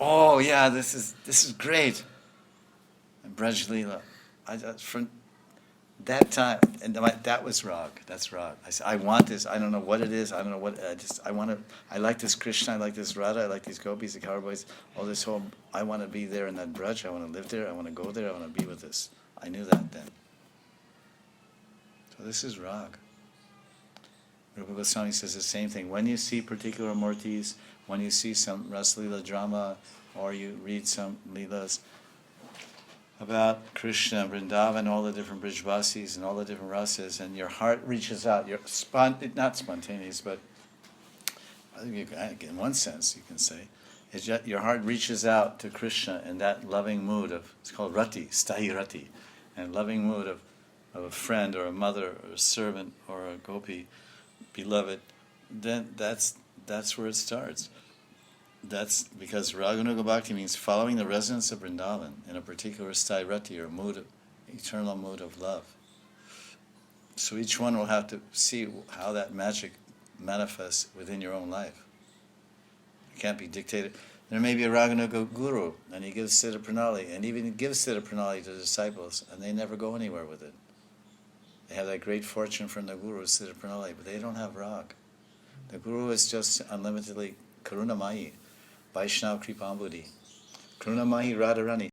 Oh yeah, this is great. Braj Leela. From that time, and that was rag. That's rag. I said, I want this. I don't know what it is. I don't know what. I want to. I like this Krishna. I like this Radha. I like these gopis, the cowboys. All this whole. I want to be there in that Braj. I want to live there. I want to go there. I want to be with this. I knew that then. So this is rag. Rupa Goswami says the same thing. When you see particular murtis, when you see some Rasalila drama, or you read some lilas about Krishna, Vrindavan, all the different Brijvasis and all the different rasas, and your heart reaches out. You're not spontaneous, but in one sense you can say, it's just, your heart reaches out to Krishna in that loving mood of, it's called rati, stahi rati, and loving mood of a friend or a mother or a servant or a gopi, beloved, then that's where it starts. That's because Raganuga Bhakti means following the resonance of Vrindavan in a particular sthai or mood of, eternal mood of love. So each one will have to see how that magic manifests within your own life. It can't be dictated. There may be a Raganuga guru, and he gives Siddha Pranali, and even gives Siddha Pranali to the disciples, and they never go anywhere with it. They have that great fortune from the guru, Siddha Pranali, but they don't have rag. The guru is just unlimitedly Karunamayi, Vaishnav Kripambudi. Karunamayi Radharani.